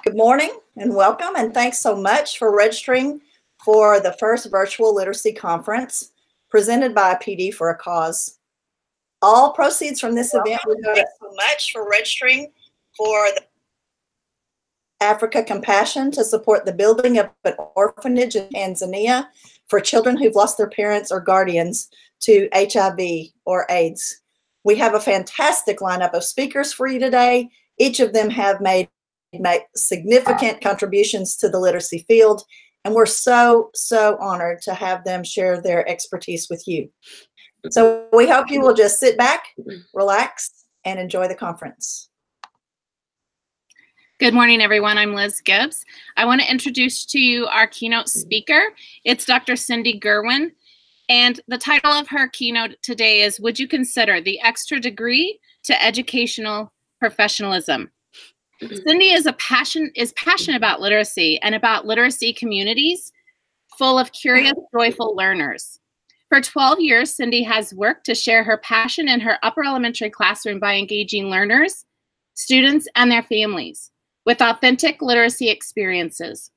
Good morning and welcome, and thanks so much for registering for the first virtual literacy conference presented by PD for a Cause. All proceeds from this event will go to so much for registering for the Africa Compassion to support the building of an orphanage in Tanzania for children who've lost their parents or guardians to HIV or AIDS. We have a fantastic lineup of speakers for you today. Each of them have made significant contributions to the literacy field, and we're so honored to have them share their expertise with you. So we hope you will just sit back, relax, and enjoy the conference. Good morning, everyone. I'm Liz Gibbs. I want to introduce to you our keynote speaker. It's Dr. Cindy Gerwin, and the title of her keynote today is, Would You Consider the Extra Degree to Educational Professionalism? Cindy is passionate about literacy and about literacy communities full of curious, joyful learners. For 12 years, Cindy has worked to share her passion in her upper elementary classroom by engaging learners, students, and their families with authentic literacy experiences.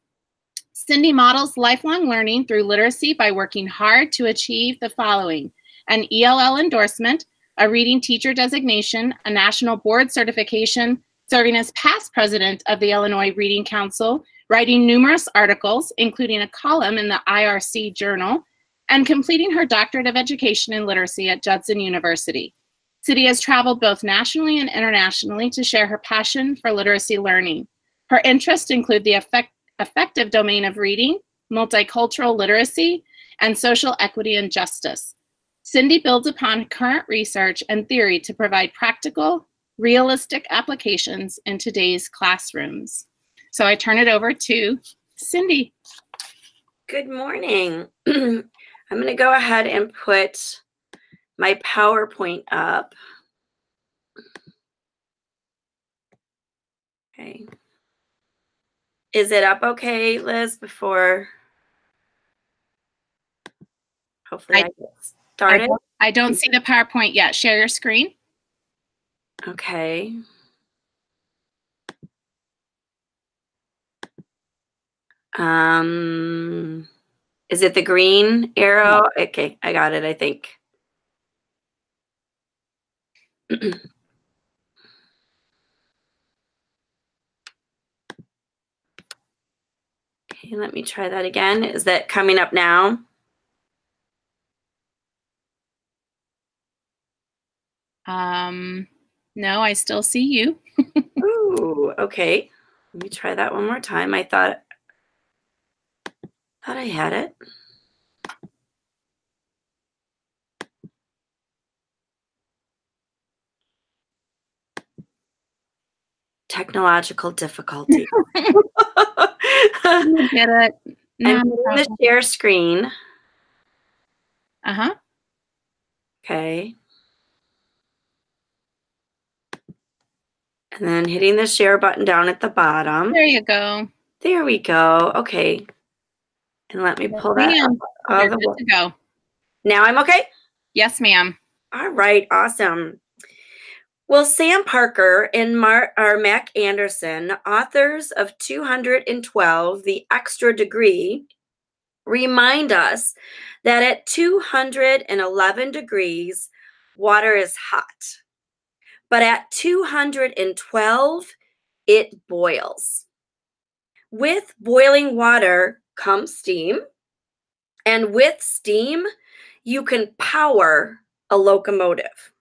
Cindy models lifelong learning through literacy by working hard to achieve the following: an ELL endorsement, a reading teacher designation, a national board certification, serving as past president of the Illinois Reading Council, writing numerous articles, including a column in the IRC Journal, and completing her doctorate of education in literacy at Judson University. Cindy has traveled both nationally and internationally to share her passion for literacy learning. Her interests include the effective domain of reading, multicultural literacy, and social equity and justice. Cindy builds upon current research and theory to provide practical, realistic applications in today's classrooms. So I turn it over to Cindy. Good morning. I'm going to go ahead and put my PowerPoint up. Okay. Is it up okay, Liz, before hopefully I get started? I don't see the PowerPoint yet. Share your screen. Okay. Is it the green arrow? Okay, I got it, I think. Okay, let me try that again. Is that coming up now? No, I still see you. Ooh, okay. Let me try that one more time. I thought I had it. Technological difficulty. Get it. No, I'm in the share screen. Uh-huh. Okay. And then hitting the share button down at the bottom. There you go. There we go. Okay. And let me pull that up. You're good to go. Now I'm okay? Yes, ma'am. All right. Awesome. Well, Sam Parker and Mac Anderson, authors of 212, The Extra Degree, remind us that at 211 degrees, water is hot. But at 212, it boils. With boiling water comes steam, and with steam, you can power a locomotive.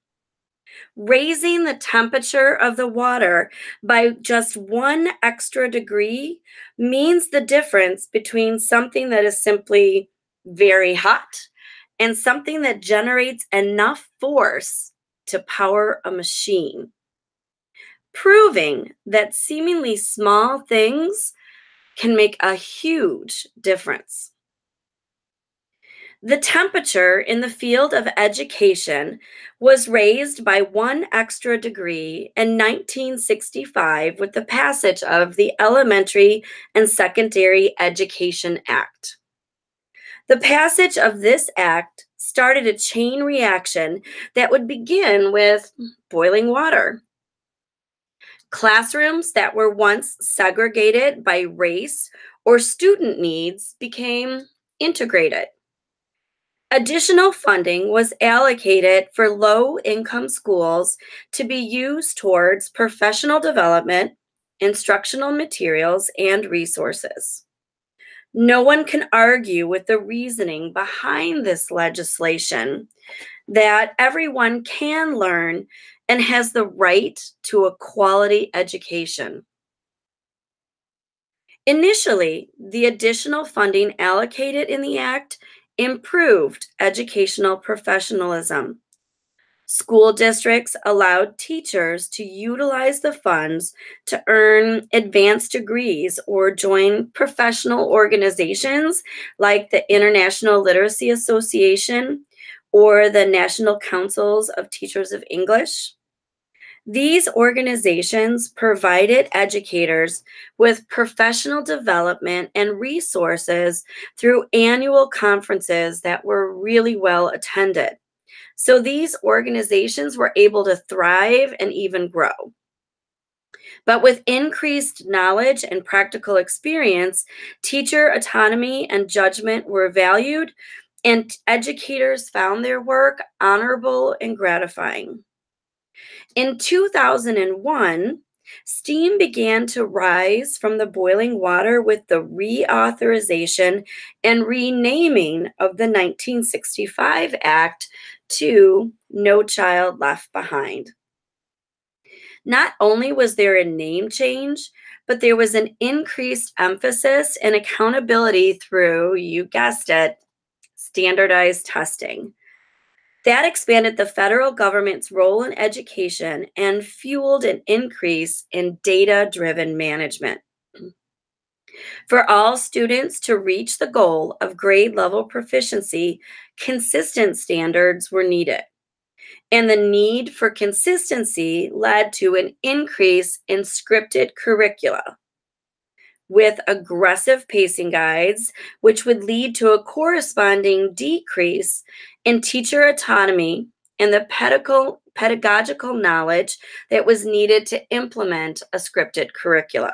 Raising the temperature of the water by just 1 extra degree means the difference between something that is simply very hot and something that generates enough force to power a machine, proving that seemingly small things can make a huge difference. The temperature in the field of education was raised by 1 extra degree in 1965 with the passage of the Elementary and Secondary Education Act. The passage of this act started a chain reaction that would begin with boiling water. Classrooms that were once segregated by race or student needs became integrated. Additional funding was allocated for low-income schools to be used towards professional development, instructional materials, and resources. No one can argue with the reasoning behind this legislation that everyone can learn and has the right to a quality education. Initially, the additional funding allocated in the Act improved educational professionalism. School districts allowed teachers to utilize the funds to earn advanced degrees or join professional organizations like the International Literacy Association or the National Councils of Teachers of English. These organizations provided educators with professional development and resources through annual conferences that were really well attended. So these organizations were able to thrive and even grow. But with increased knowledge and practical experience, teacher autonomy and judgment were valued, and educators found their work honorable and gratifying. In 2001, steam began to rise from the boiling water with the reauthorization and renaming of the 1965 Act to No Child Left Behind. Not only was there a name change, but there was an increased emphasis and accountability through, you guessed it, standardized testing. That expanded the federal government's role in education and fueled an increase in data-driven management. For all students to reach the goal of grade level proficiency, consistent standards were needed. And the need for consistency led to an increase in scripted curricula with aggressive pacing guides, which would lead to a corresponding decrease in teacher autonomy and the pedagogical knowledge that was needed to implement a scripted curricula.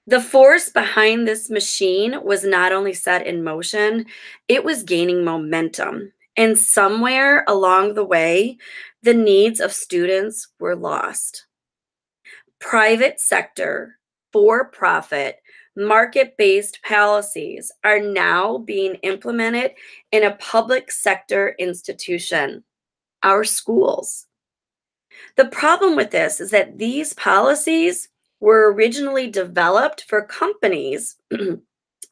The force behind this machine was not only set in motion, it was gaining momentum. And somewhere along the way, the needs of students were lost. Private sector, for-profit, market-based policies are now being implemented in a public sector institution, our schools. The problem with this is that these policies were originally developed for companies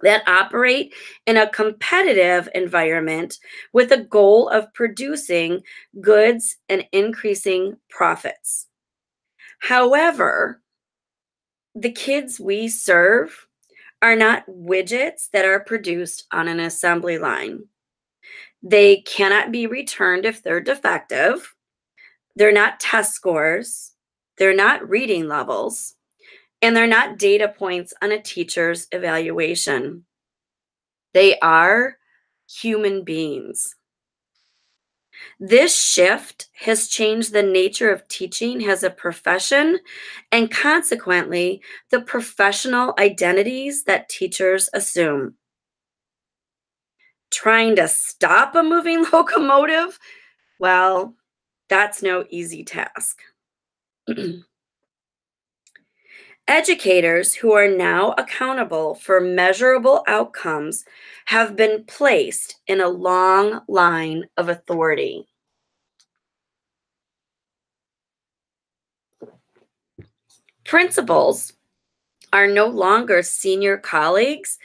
that operate in a competitive environment with a goal of producing goods and increasing profits. However, the kids we serve are not widgets that are produced on an assembly line. They cannot be returned if they're defective. They're not test scores. They're not reading levels. And they're not data points on a teacher's evaluation. They are human beings. This shift has changed the nature of teaching as a profession and consequently the professional identities that teachers assume. Trying to stop a moving locomotive? Well, that's no easy task. Educators who are now accountable for measurable outcomes have been placed in a long line of authority. Principals are no longer senior colleagues,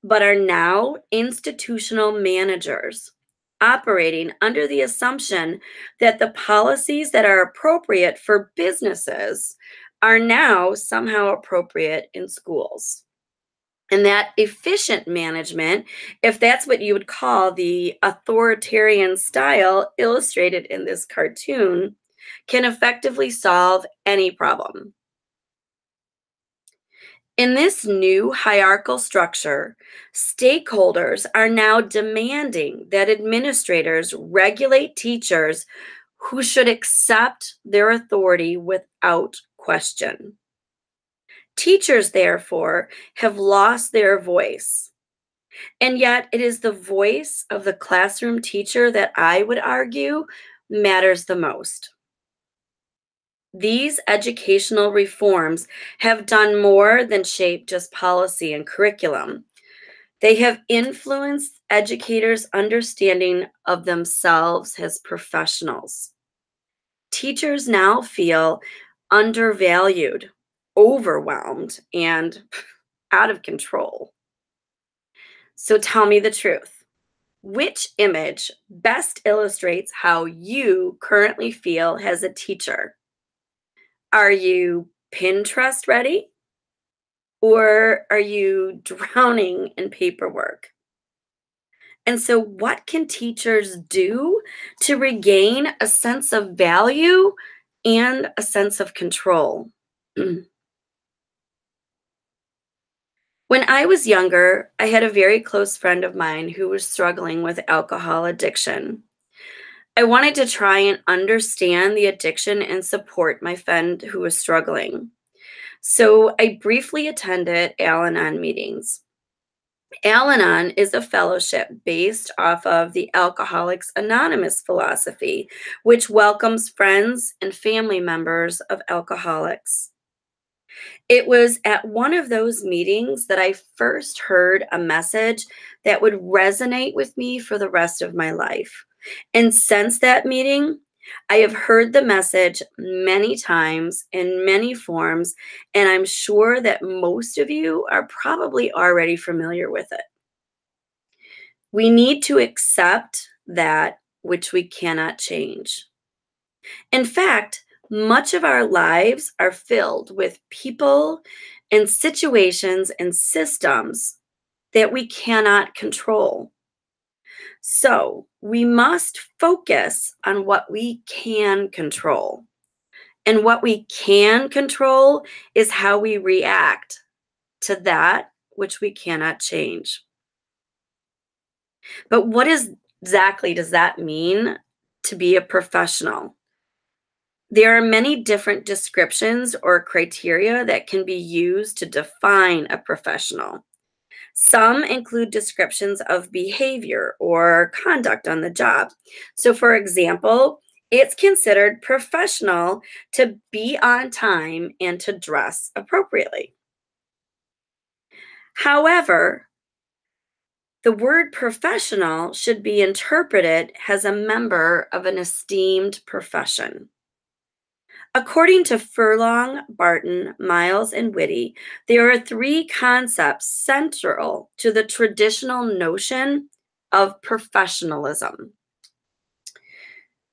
but are now institutional managers, operating under the assumption that the policies that are appropriate for businesses are now somehow appropriate in schools. And that efficient management, if that's what you would call the authoritarian style illustrated in this cartoon, can effectively solve any problem. In this new hierarchical structure, stakeholders are now demanding that administrators regulate teachers who should accept their authority without question. Teachers, therefore, have lost their voice. And yet it is the voice of the classroom teacher that I would argue matters the most. These educational reforms have done more than shape just policy and curriculum. They have influenced educators' understanding of themselves as professionals. Teachers now feel undervalued, overwhelmed, and out of control. So tell me the truth. Which image best illustrates how you currently feel as a teacher? Are you Pinterest ready? Or are you drowning in paperwork? And so, what can teachers do to regain a sense of value and a sense of control? When I was younger, I had a very close friend of mine who was struggling with alcohol addiction. I wanted to try and understand the addiction and support my friend who was struggling. So I briefly attended Al-Anon meetings. Al-Anon is a fellowship based off of the Alcoholics Anonymous philosophy, which welcomes friends and family members of alcoholics. It was at one of those meetings that I first heard a message that would resonate with me for the rest of my life. And since that meeting, I have heard the message many times in many forms, and I'm sure that most of you are probably already familiar with it. We need to accept that which we cannot change. In fact, much of our lives are filled with people and situations and systems that we cannot control. So we must focus on what we can control. And what we can control is how we react to that which we cannot change. But what exactly does that mean to be a professional? There are many different descriptions or criteria that can be used to define a professional. Some include descriptions of behavior or conduct on the job. So, for example, it's considered professional to be on time and to dress appropriately. However, the word professional should be interpreted as a member of an esteemed profession. According to Furlong, Barton, Miles, and Whitty, there are three concepts central to the traditional notion of professionalism.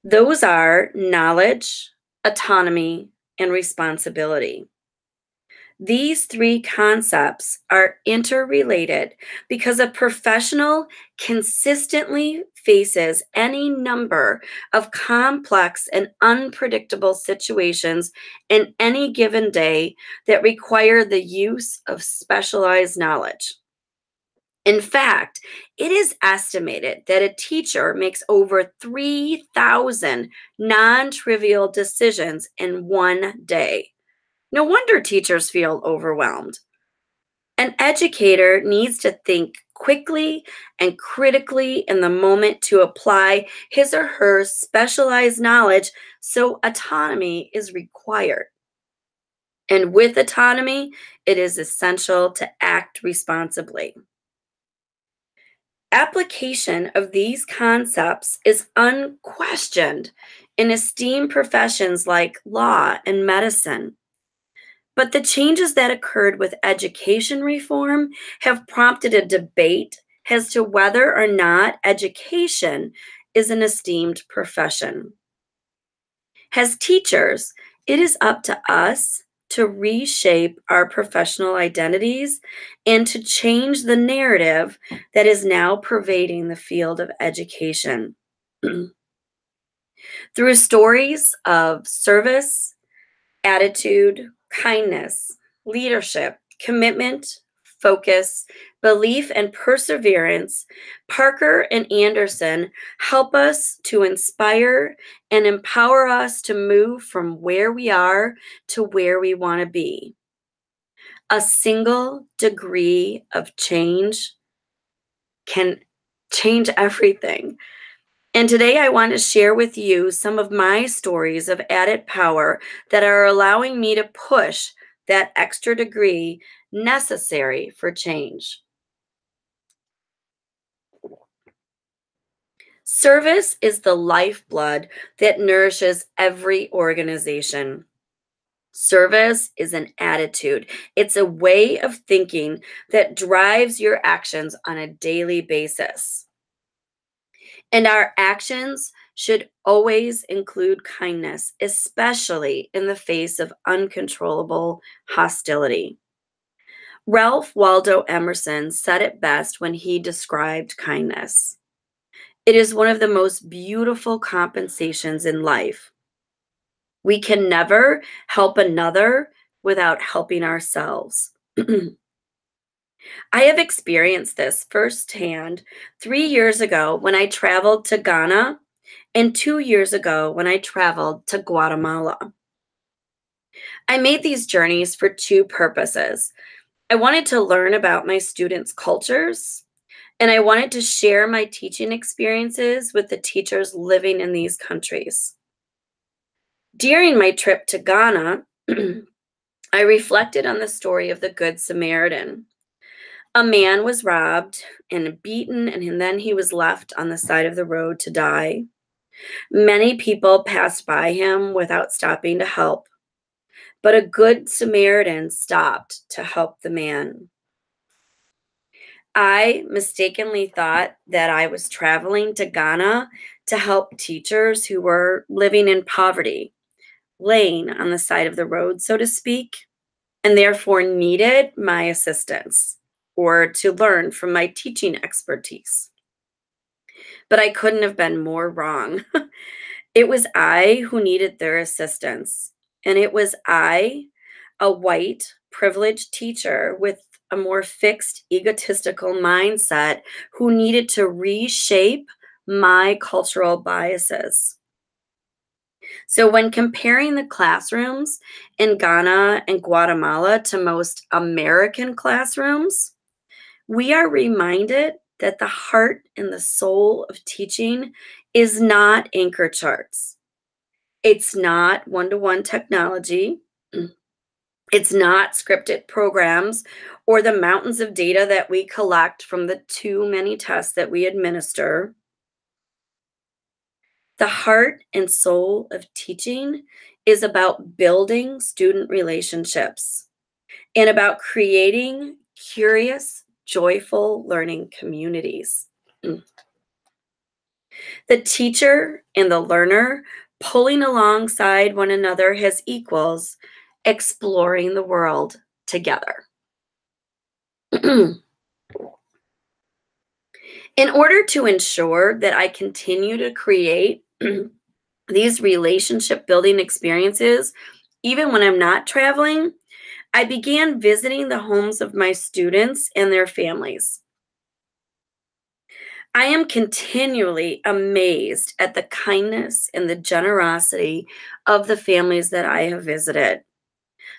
Those are knowledge, autonomy, and responsibility. These three concepts are interrelated because a professional consistently faces any number of complex and unpredictable situations in any given day that require the use of specialized knowledge. In fact, it is estimated that a teacher makes over 3,000 non-trivial decisions in one day. No wonder teachers feel overwhelmed. An educator needs to think quickly and critically in the moment to apply his or her specialized knowledge, so autonomy is required. And with autonomy, it is essential to act responsibly. Application of these concepts is unquestioned in esteemed professions like law and medicine. But the changes that occurred with education reform have prompted a debate as to whether or not education is an esteemed profession. As teachers, it is up to us to reshape our professional identities and to change the narrative that is now pervading the field of education. Through stories of service, attitude, kindness, leadership, commitment, focus, belief, and perseverance, Parker and Anderson help us to inspire and empower us to move from where we are to where we want to be. A single degree of change can change everything. And today I want to share with you some of my stories of added power that are allowing me to push that extra degree necessary for change. Service is the lifeblood that nourishes every organization. Service is an attitude. It's a way of thinking that drives your actions on a daily basis. And our actions should always include kindness, especially in the face of uncontrollable hostility. Ralph Waldo Emerson said it best when he described kindness. It is one of the most beautiful compensations in life. We can never help another without helping ourselves. I have experienced this firsthand 3 years ago when I traveled to Ghana and 2 years ago when I traveled to Guatemala. I made these journeys for two purposes. I wanted to learn about my students' cultures, and I wanted to share my teaching experiences with the teachers living in these countries. During my trip to Ghana, I reflected on the story of the Good Samaritan. A man was robbed and beaten, and then he was left on the side of the road to die. Many people passed by him without stopping to help, but a good Samaritan stopped to help the man. I mistakenly thought that I was traveling to Ghana to help teachers who were living in poverty, laying on the side of the road, so to speak, and therefore needed my assistance or to learn from my teaching expertise. But I couldn't have been more wrong. It was I who needed their assistance, and it was I, a white, privileged teacher with a more fixed, egotistical mindset, who needed to reshape my cultural biases. So when comparing the classrooms in Ghana and Guatemala to most American classrooms, we are reminded that the heart and the soul of teaching is not anchor charts. It's not one-to-one technology. It's not scripted programs or the mountains of data that we collect from the too many tests that we administer. The heart and soul of teaching is about building student relationships and about creating curious, joyful learning communities. The teacher and the learner pulling alongside one another as equals, exploring the world together. In order to ensure that I continue to create these relationship building experiences, even when I'm not traveling, I began visiting the homes of my students and their families. I am continually amazed at the kindness and the generosity of the families that I have visited.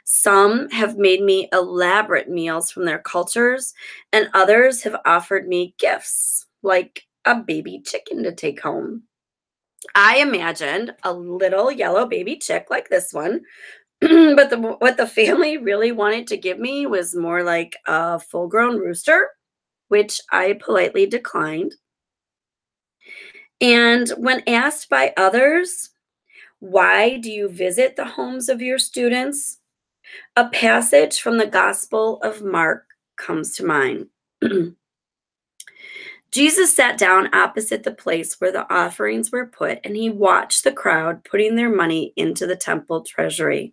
Some have made me elaborate meals from their cultures, and others have offered me gifts, like a baby chicken to take home. I imagined a little yellow baby chick like this one, but what the family really wanted to give me was more like a full-grown rooster, which I politely declined. And when asked by others, why do you visit the homes of your students? A passage from the Gospel of Mark comes to mind. Jesus sat down opposite the place where the offerings were put, and he watched the crowd putting their money into the temple treasury.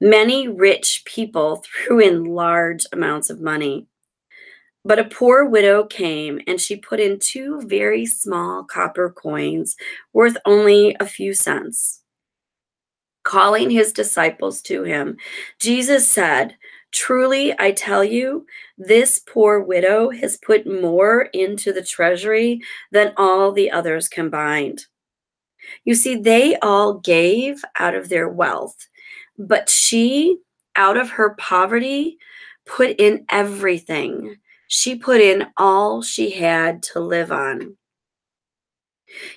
Many rich people threw in large amounts of money, but a poor widow came, and she put in 2 very small copper coins worth only a few cents. Calling his disciples to him, Jesus said, Truly, I tell you, this poor widow has put more into the treasury than all the others combined. You see, they all gave out of their wealth, but she, out of her poverty, put in everything. She put in all she had to live on.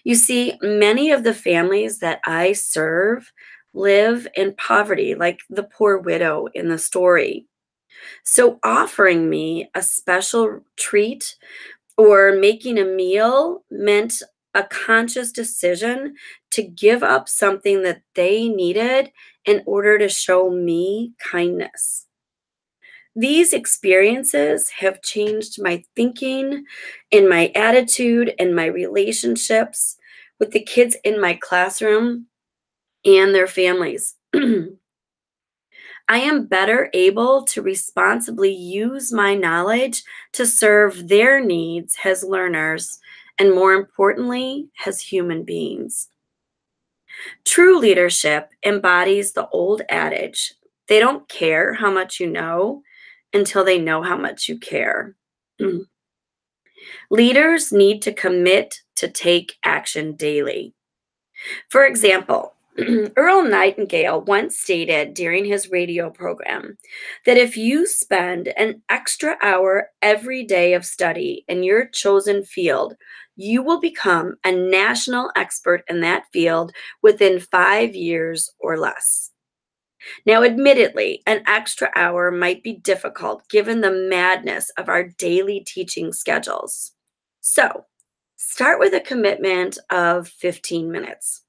You see, many of the families that I serve live in poverty, like the poor widow in the story. So offering me a special treat or making a meal meant a conscious decision to give up something that they needed in order to show me kindness. These experiences have changed my thinking and my attitude and my relationships with the kids in my classroom and their families. I am better able to responsibly use my knowledge to serve their needs as learners and, more importantly, as human beings. True leadership embodies the old adage, they don't care how much you know until they know how much you care. Leaders need to commit to take action daily. For example, Earl Nightingale once stated during his radio program that if you spend an extra hour every day of study in your chosen field, you will become a national expert in that field within 5 years or less. Now, admittedly, an extra hour might be difficult given the madness of our daily teaching schedules. So, start with a commitment of 15 minutes.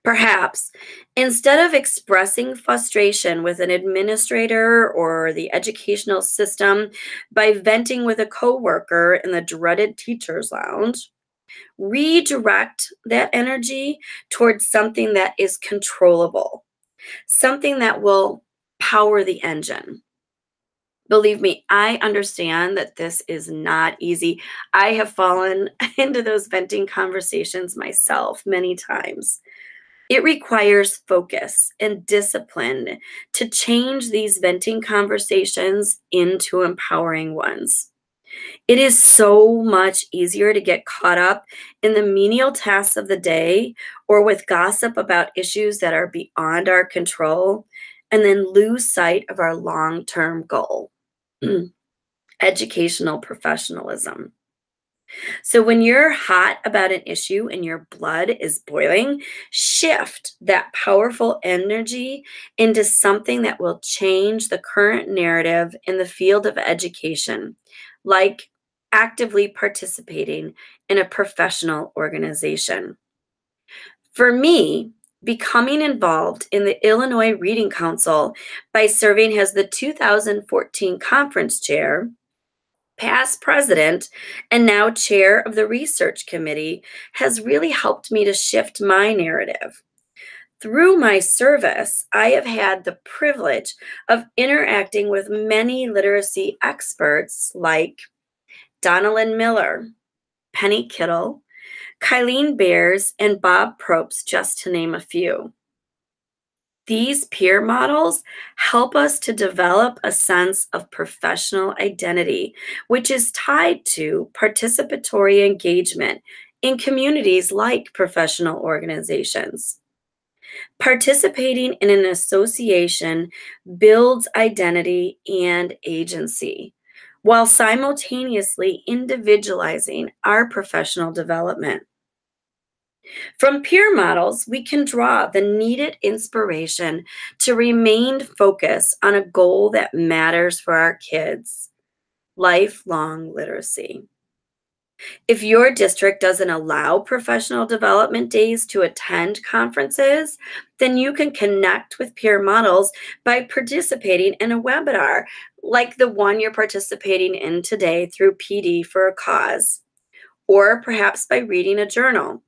Perhaps, instead of expressing frustration with an administrator or the educational system by venting with a coworker in the dreaded teacher's lounge, redirect that energy towards something that is controllable, something that will power the engine. Believe me, I understand that this is not easy. I have fallen into those venting conversations myself many times. It requires focus and discipline to change these venting conversations into empowering ones. It is so much easier to get caught up in the menial tasks of the day or with gossip about issues that are beyond our control and then lose sight of our long-term goal, educational professionalism. So when you're hot about an issue and your blood is boiling, shift that powerful energy into something that will change the current narrative in the field of education, like actively participating in a professional organization. For me, becoming involved in the Illinois Reading Council by serving as the 2014 conference chair, past president, and now chair of the research committee has really helped me to shift my narrative. Through my service, I have had the privilege of interacting with many literacy experts like Donalyn Miller, Penny Kittle, Kylene Bears, and Bob Probst, just to name a few. These peer models help us to develop a sense of professional identity, which is tied to participatory engagement in communities like professional organizations. Participating in an association builds identity and agency, while simultaneously individualizing our professional development. From peer models, we can draw the needed inspiration to remain focused on a goal that matters for our kids: lifelong literacy. If your district doesn't allow professional development days to attend conferences, then you can connect with peer models by participating in a webinar like the one you're participating in today through PD for a Cause, or perhaps by reading a journal.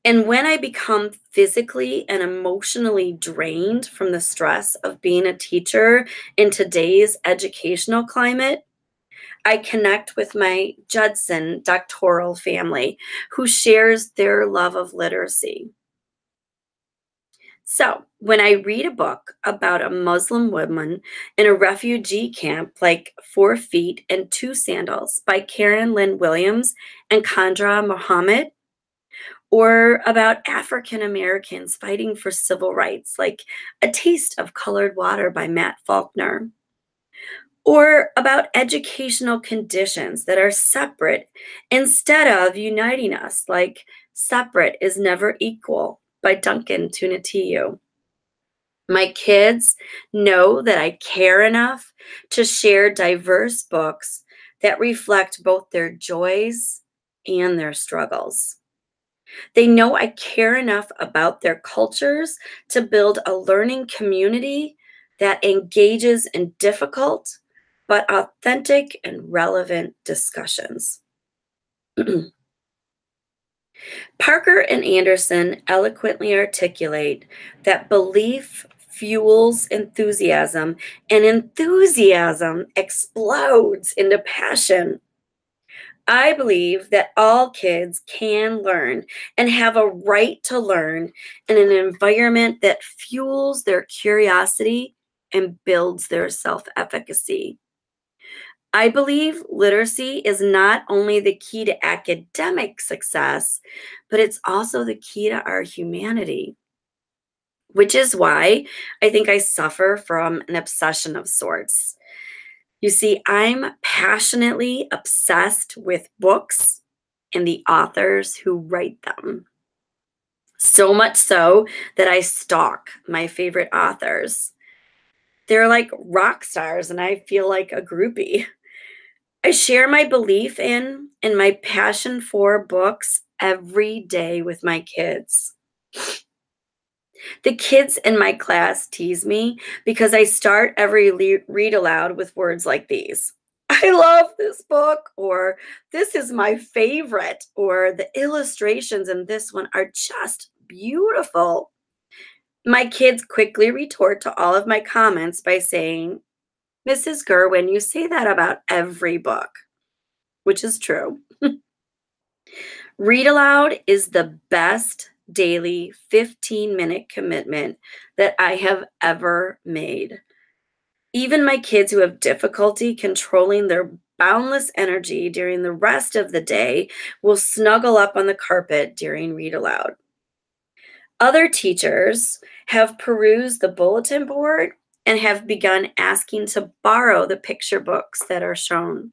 And when I become physically and emotionally drained from the stress of being a teacher in today's educational climate, I connect with my Judson doctoral family who shares their love of literacy. So when I read a book about a Muslim woman in a refugee camp like 4 Feet and 2 Sandals by Karen Lynn Williams and Khandra Mohammed, or about African Americans fighting for civil rights like A Taste of Colored Water by Matt Faulkner, or about educational conditions that are separate instead of uniting us, like Separate is Never Equal by Duncan Tunatiuh. My kids know that I care enough to share diverse books that reflect both their joys and their struggles. They know I care enough about their cultures to build a learning community that engages in difficult but authentic and relevant discussions. Parker and Anderson eloquently articulate that belief fuels enthusiasm, and enthusiasm explodes into passion. I believe that all kids can learn and have a right to learn in an environment that fuels their curiosity and builds their self-efficacy. I believe literacy is not only the key to academic success, but it's also the key to our humanity, which is why I think I suffer from an obsession of sorts. You see, I'm passionately obsessed with books and the authors who write them. So much so that I stalk my favorite authors. They're like rock stars, and I feel like a groupie. I share my belief in and my passion for books every day with my kids. The kids in my class tease me because I start every read aloud with words like these. I love this book, or this is my favorite, or the illustrations in this one are just beautiful. My kids quickly retort to all of my comments by saying, Mrs. Gerwin, you say that about every book, which is true. Read aloud is the best daily 15-minute commitment that I have ever made. Even my kids who have difficulty controlling their boundless energy during the rest of the day will snuggle up on the carpet during read aloud. Other teachers have perused the bulletin board and have begun asking to borrow the picture books that are shown,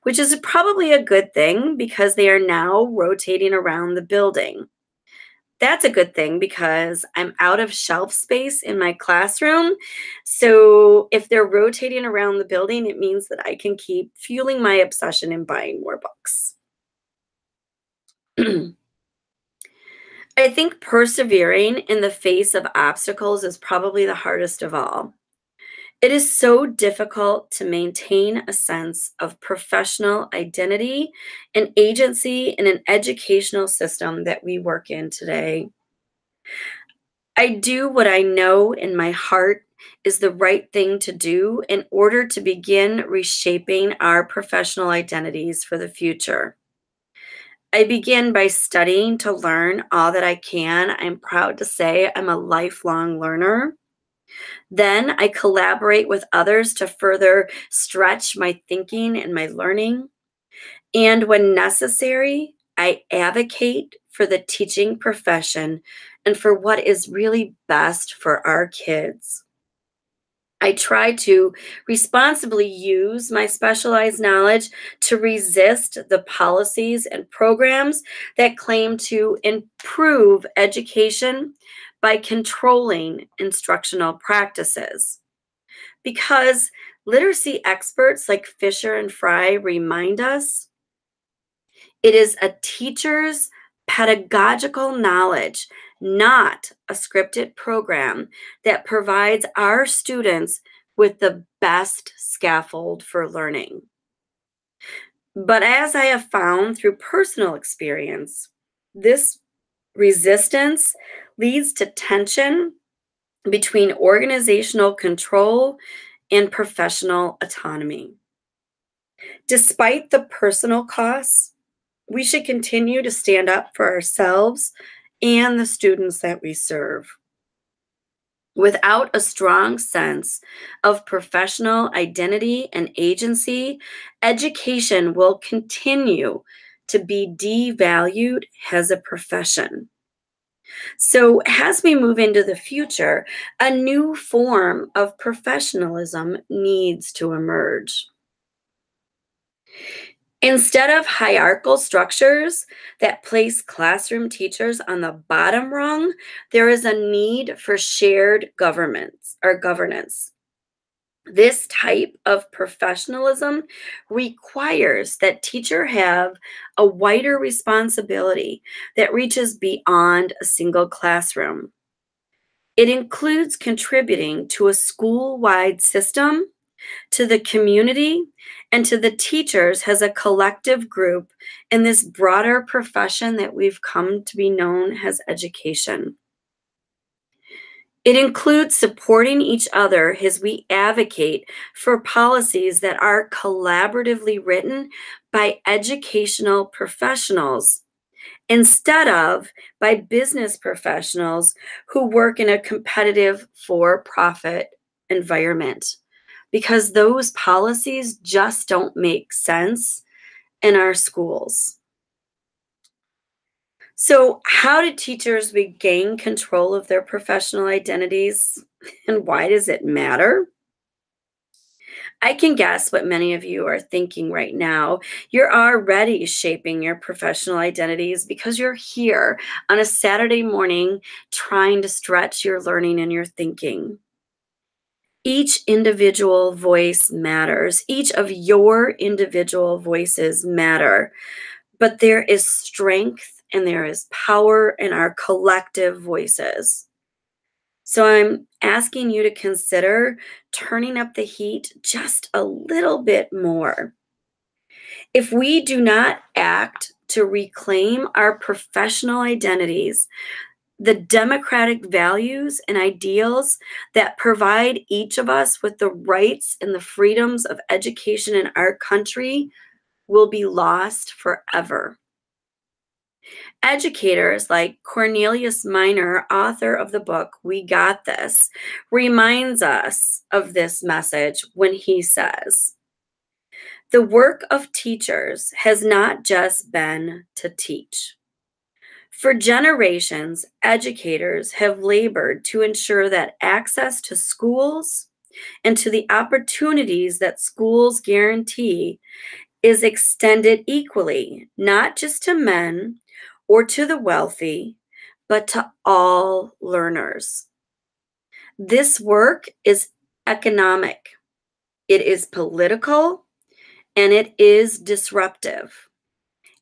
which is probably a good thing because they are now rotating around the building. That's a good thing because I'm out of shelf space in my classroom. So if they're rotating around the building, it means that I can keep fueling my obsession in buying more books. I think persevering in the face of obstacles is probably the hardest of all. It is so difficult to maintain a sense of professional identity and agency in an educational system that we work in today. I do what I know in my heart is the right thing to do in order to begin reshaping our professional identities for the future. I begin by studying to learn all that I can. I'm proud to say I'm a lifelong learner. Then I collaborate with others to further stretch my thinking and my learning. And when necessary, I advocate for the teaching profession and for what is really best for our kids. I try to responsibly use my specialized knowledge to resist the policies and programs that claim to improve education by controlling instructional practices. Because literacy experts like Fisher and Fry remind us, it is a teacher's pedagogical knowledge, not a scripted program, that provides our students with the best scaffold for learning. But as I have found through personal experience, this resistance leads to tension between organizational control and professional autonomy. Despite the personal costs, we should continue to stand up for ourselves and the students that we serve. Without a strong sense of professional identity and agency, education will continue to be devalued as a profession. So, as we move into the future, a new form of professionalism needs to emerge. Instead of hierarchical structures that place classroom teachers on the bottom rung, there is a need for shared governance. This type of professionalism requires that teachers have a wider responsibility that reaches beyond a single classroom. It includes contributing to a school-wide system, to the community, and to the teachers as a collective group in this broader profession that we've come to be known as education. It includes supporting each other as we advocate for policies that are collaboratively written by educational professionals instead of by business professionals who work in a competitive for-profit environment, because those policies just don't make sense in our schools. So, how do teachers regain control of their professional identities, and why does it matter? I can guess what many of you are thinking right now. You're already shaping your professional identities because you're here on a Saturday morning trying to stretch your learning and your thinking. Each individual voice matters. Each of your individual voices matter. But there is strength and there is power in our collective voices. So I'm asking you to consider turning up the heat just a little bit more. If we do not act to reclaim our professional identities, the democratic values and ideals that provide each of us with the rights and the freedoms of education in our country will be lost forever. Educators like Cornelius Minor, author of the book We Got This, reminds us of this message when he says, "The work of teachers has not just been to teach. For generations, educators have labored to ensure that access to schools and to the opportunities that schools guarantee is extended equally, not just to men or to the wealthy, but to all learners. This work is economic, it is political, and it is disruptive.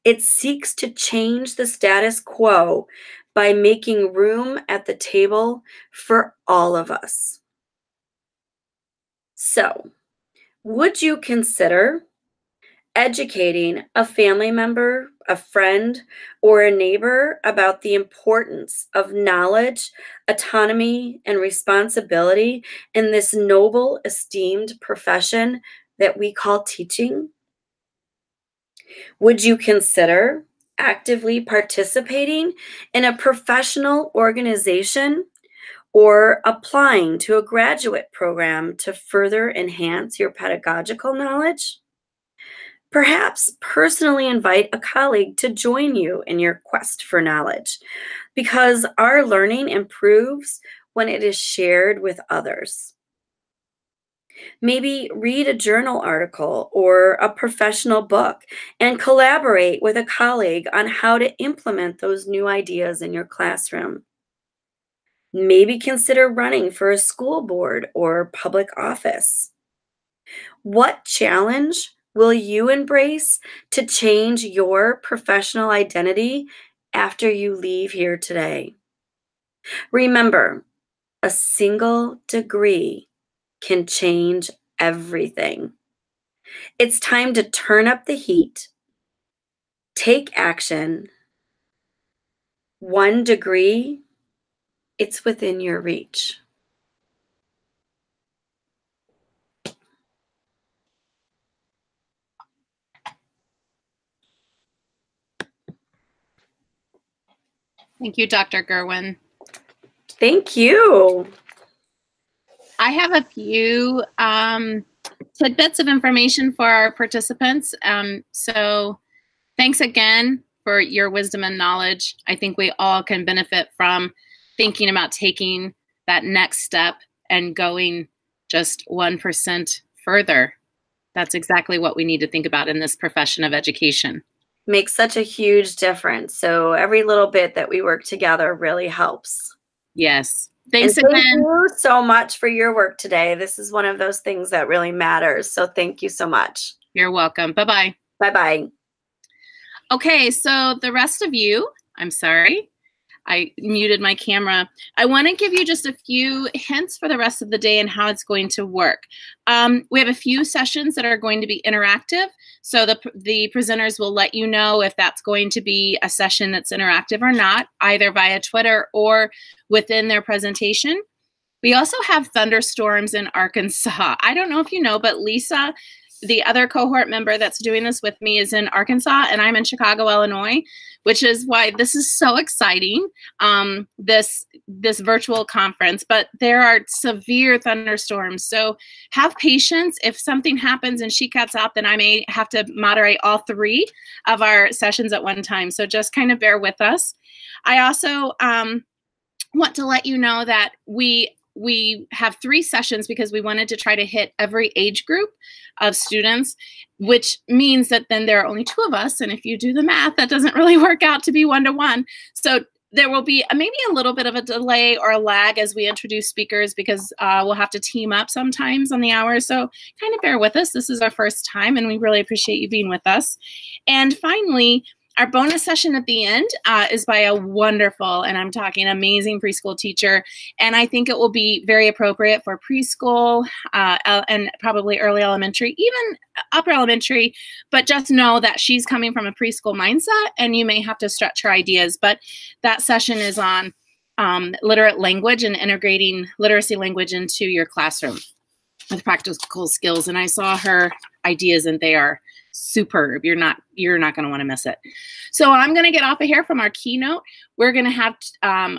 It seeks to change the status quo by making room at the table for all of us." So, would you consider educating a family member, a friend, or a neighbor about the importance of knowledge, autonomy, and responsibility in this noble, esteemed profession that we call teaching? Would you consider actively participating in a professional organization or applying to a graduate program to further enhance your pedagogical knowledge? Perhaps personally invite a colleague to join you in your quest for knowledge, because our learning improves when it is shared with others. Maybe read a journal article or a professional book and collaborate with a colleague on how to implement those new ideas in your classroom. Maybe consider running for a school board or public office. What challenge will you embrace to change your professional identity after you leave here today? Remember, a single degree can change everything. It's time to turn up the heat, take action. 1 degree, it's within your reach. Thank you, Dr. Gerwin. Thank you. I have a few tidbits of information for our participants. So thanks again for your wisdom and knowledge. I think we all can benefit from thinking about taking that next step and going just 1% further. That's exactly what we need to think about in this profession of education. Makes such a huge difference. So every little bit that we work together really helps. Yes. Thanks again. Thank you so much for your work today. This is one of those things that really matters. So thank you so much. You're welcome. Bye-bye. Bye-bye. Okay, so the rest of you, I'm sorry, I muted my camera. I want to give you just a few hints for the rest of the day and how it's going to work. We have a few sessions that are going to be interactive. So the presenters will let you know if that's going to be a session that's interactive or not, either via Twitter or within their presentation. We also have thunderstorms in Arkansas. I don't know if you know, but Lisa, the other cohort member that's doing this with me, is in Arkansas, and I'm in Chicago, Illinois, which is why this is so exciting, this virtual conference. But there are severe thunderstorms, so have patience. If something happens and she cuts out, then I may have to moderate all 3 of our sessions at one time, so just kind of bear with us. I also want to let you know that we have 3 sessions because we wanted to try to hit every age group of students, which means that then there are only 2 of us. And if you do the math, that doesn't really work out to be 1-to-1. So there will be maybe a little bit of a delay or a lag as we introduce speakers because we'll have to team up sometimes on the hours. So kind of bear with us. This is our first time and we really appreciate you being with us. And finally, our bonus session at the end is by a wonderful, and I'm talking amazing, preschool teacher. And I think it will be very appropriate for preschool and probably early elementary, even upper elementary. But just know that she's coming from a preschool mindset and you may have to stretch her ideas. But that session is on literate language and integrating literacy language into your classroom with practical skills. And I saw her ideas and they are superb. You're not going to want to miss it. So I'm going to get off of here from our keynote. We're going to have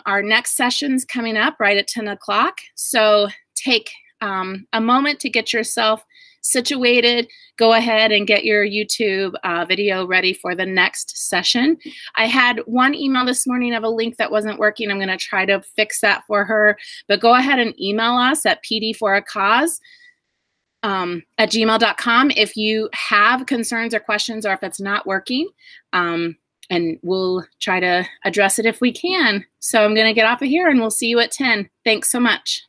our next sessions coming up right at 10 o'clock. So take a moment to get yourself situated. Go ahead and get your YouTube video ready for the next session. I had one email this morning of a link that wasn't working. I'm going to try to fix that for her. But go ahead and email us at pd4acause at gmail.com if you have concerns or questions or if it's not working, and we'll try to address it if we can. So I'm going to get off of here and we'll see you at 10. Thanks so much.